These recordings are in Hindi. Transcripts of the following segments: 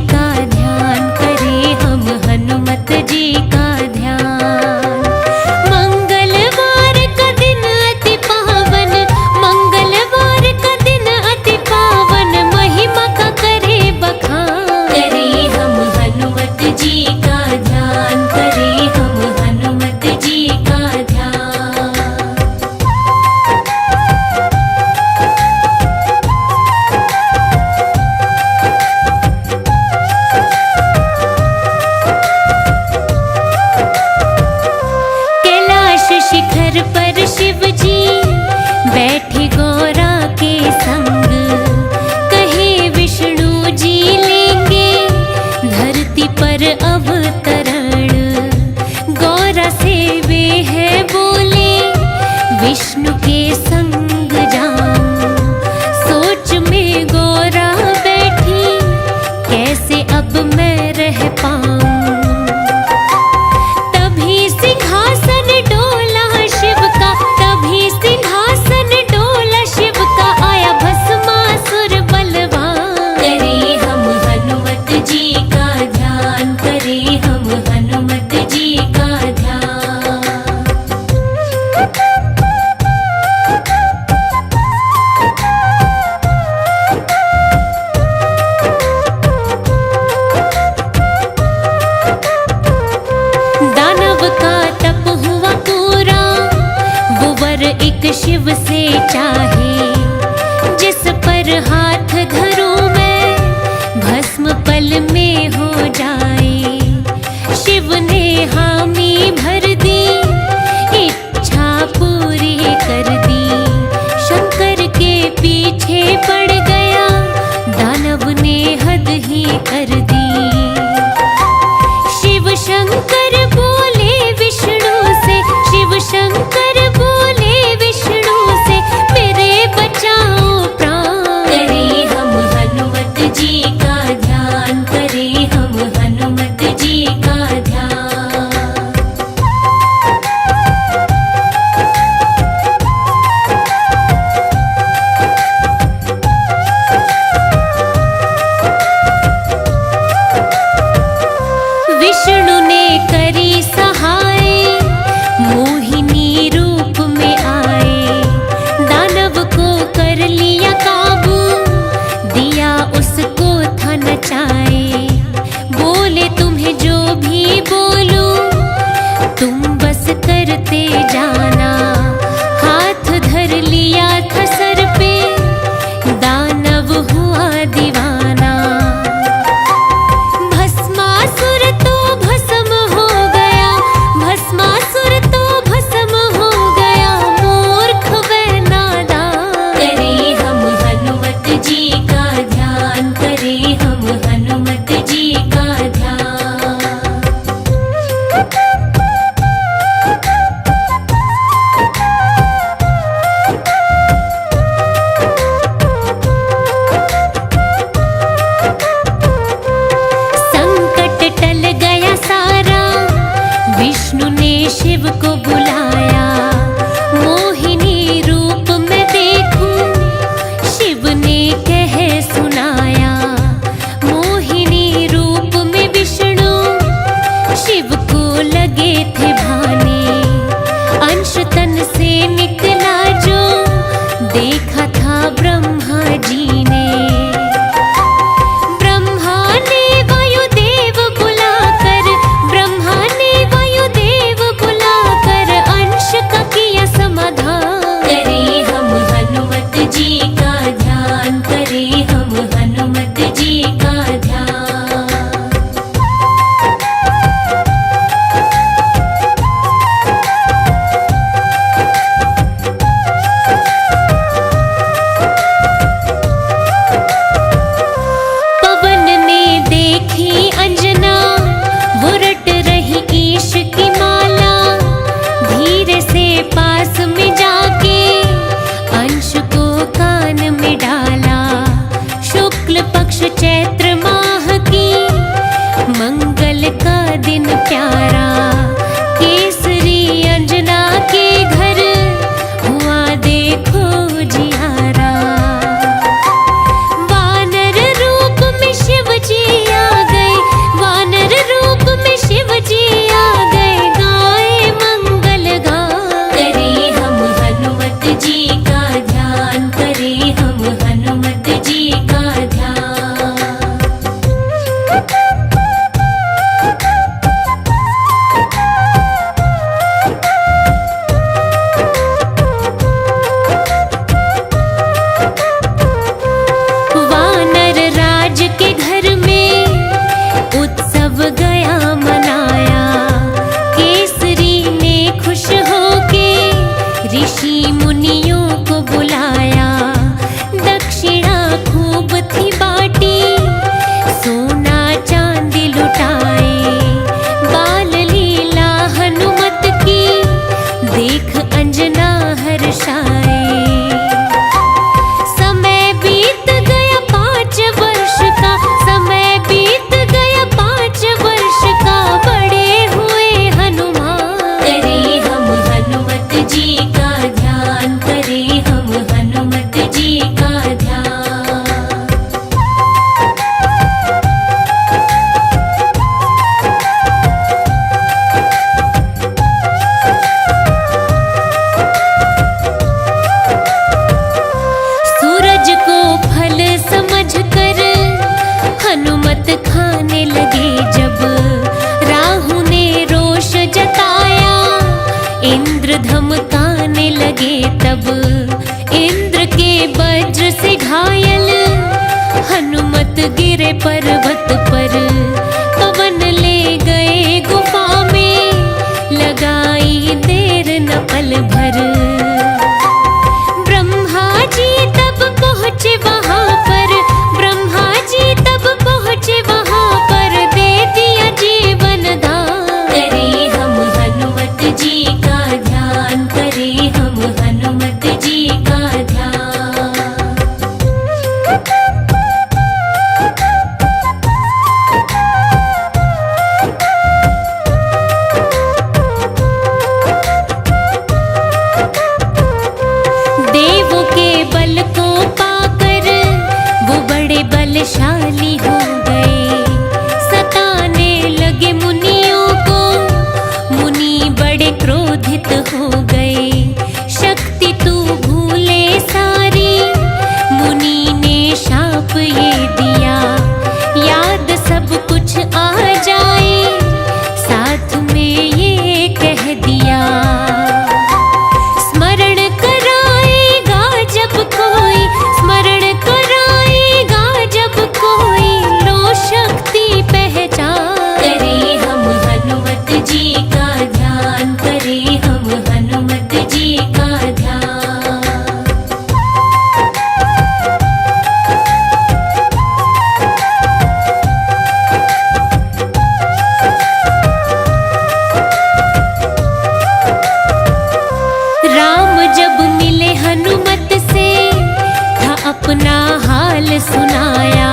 का ध्यान करें हम, हनुमत जी का ध्यान। मंगलवार का दिन अति पावन, मंगलवार का दिन अति पावन, महिमा का करें बखान। करें हम हनुमत जी का ध्यान, करें हम हनुमत जी का ध्यान। कैलाश शिखर पर शिव जी बैठे गौरा के संग, कहे विष्णु जी लेंगे धरती पर अवतरण। गौरा से वे है बोले विष्णु के संग जाऊं। सोच में गौरा बैठी कैसे अब मैं रह पाऊं। तभी सिंहासन डोला शिव का, तभी सिंहासन डोला शिव का, आया भस्मासुर बलवान। करें हम हनुमत जी का ध्यान, करें हम हनुमत जी का ध्यान। दानव का तप हुआ पूरा, वो वर एक शिव से चाहे। जिस पर हाथ धरूं मैं भस्म पल में हो जाए। शिव ने हामी भर दी, इच्छा पूरी कर दी। शंकर के पीछे पड़ गया, दानव ने हद ही कर दी। शिव शंकर बोले विष्णु से, शिव शंकर बोले विष्णु से, मेरे बचाओ प्राण। करें हम हनुमत जी का ध्यान, करें हम हनुमत जी का ध्यान। विष्णु ने करी सहाय, मोहिनी रूप में आए। दानव को कर लिया काबू, दिया उसको था नचाए। बोले तुम्हें जो भी बोलूं तुम बस करते जाना। हाथ धर लिया था सर पे, दानव हुआ दीवाना। भस्मासुर तो भस्म हो गया, भस्मासुर तो भस्म हो गया, मूर्ख व नादान। करें हम हनुमत जी का ध्यान, करें हम हनुमत जी का ध्यान। संकट टल गया सारा, विष्णु ने शिव को बुलाया। मोहिनी रूप में देखूं, शिव ने कह सुनाया। मोहिनी रूप में विष्णु शिव को लगे थे भाने। अंश तन से निकला जो देखा था ब्रह्मा जी ने। ब्रह्मा ने वायुदेव बुलाकर, ब्रह्मा ने वायुदेव बुलाकर धमकाने लगे तब इंद्र के वज्र से घायल हनुमत गिरे पर्वत पर। पवन ले गए गुफा में लगाई देर न पल भर। ब्रह्मा जी तब पहुँचे वहाँ पर, ब्रह्मा जी तब पहुँचे वहाँ पर, दे दिया जीवन दान। करें हम हनुमत जी का ध्यान, करें हम हनुमत जी का ध्यान। देवों के बल को पाकर वो बड़े बलशाली हो गए। सताने लगे मुनियों को, मुनि बड़े क्रोधित हो गए। शक्ति तू भूले सारी, मुनि ने शाप ये दिया। याद सब कुछ आ जाए, साथ में ये कह दिया। स्मरण कराएगा जब कोई, स्मरण कराएगा जब कोई, लो शक्ति पहचान। करें हम हनुमत जी का ध्यान, करें हम हनुमत जी का ध्यान। राम जब मिले हनुमत से था अपना हाल सुनाया।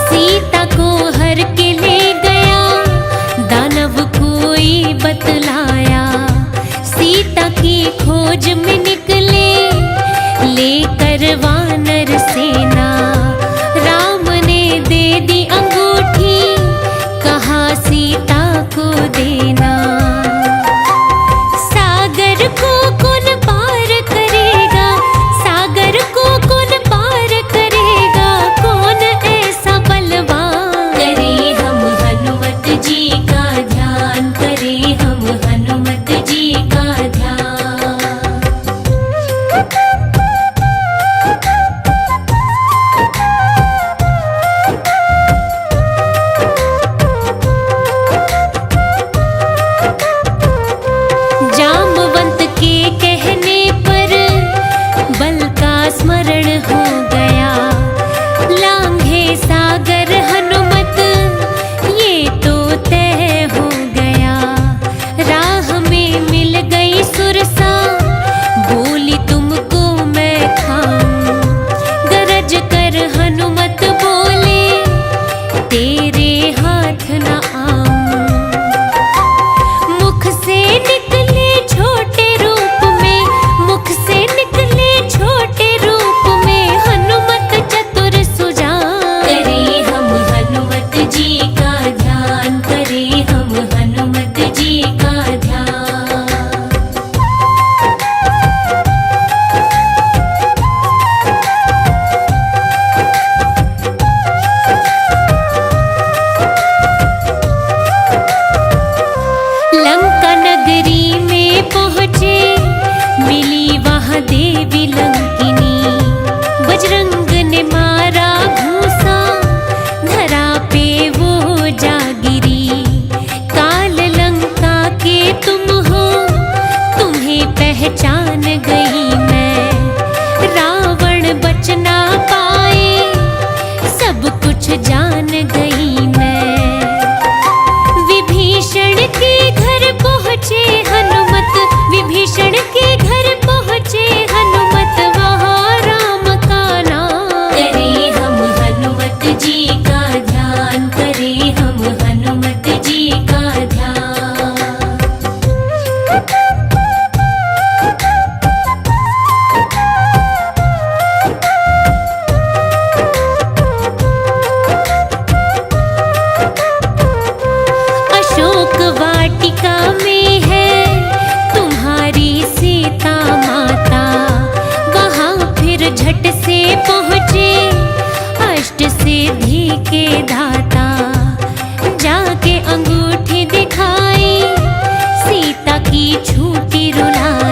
सीता को हर के ले गया, दानव कोई बतलाया। सीता की खोज में निकले लेकर वानर सेना। राम ने दे दी अंगूठी, कहा सीता को देना। सागर को कौन पार करेगा, सागर को कौन पार करेगा, कौन ऐसा बलवान। करें हम हनुमत जी का ध्यान, करें हम हनुमत जी का ध्यान। जामवंत के कहने पर बल का स्मरण हो गया। लांघे सागर हनुमत, ये तो तय हो गया। राह में मिल गई सुरसा, बोली तुमको मैं खाऊं। गरज कर हनुमत बोले, तेरे हाथ न आऊं। मुख से निकले छोटे रूप में, मुख से निकले छोटे रूप में, हनुमत चतुर सुजान। करें हम हनुमत जी का ध्यान, करें हम हनुमत जी का ध्यान। लंका नगरी में पहुँचे, मिली वहाँ देवी लंकिनी। बजरंग ने मारा घूंसा, धरा पे वो जा गिरी। काल लंका के तुम हो, तुम्हें पहचान गई मैं। रावण बच ना पाए, सब कुछ जान गई मैं। विभीषण के घर पहुँचे हनुमत, विभीषण के घर पहुँचे हनुमत, वहाँ राम का नाम। करें हम हनुमत जी का ध्यान, करें हम हनुमत जी का ध्यान। अशोक वाटिका में है तुम्हारी सीता माता। वहाँ फिर झट से पहुँचे अष्ट सिद्धि के दाता। जाके अंगूठी दिखाई, सीता की छूटी रुलाई।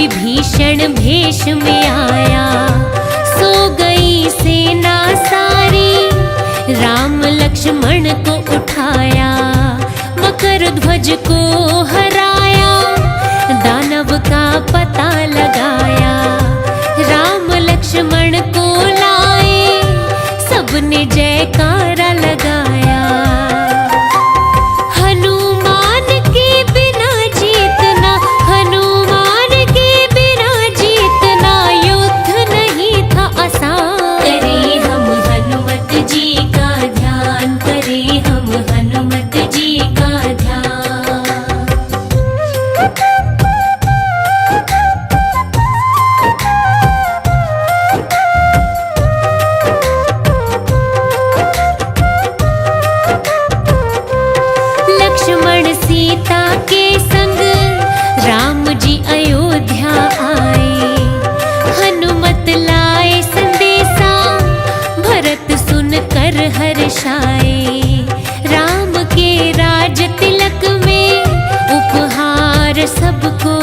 विभीषण भेष में आया, सो गई सेना सारी। राम लक्ष्मण को उठाया, मकर ध्वज को हराया, दानव का पता लगाया। राम लक्ष्मण को लाए, सबने जयकारा लगाया। हनुमान के बिना जीतना, हनुमान के बिना जीतना, युद्ध नहीं था आसान। करें हम हनुमत जी का ध्यान, करें हम हनुमत जी का ध्यान। लक्ष्मण सीता के संग राम जी अयोध्या आए। हनुमत लाए संदेशा, भरत सुन कर हर्षाए। राम के राज तिलक में उपहार सबको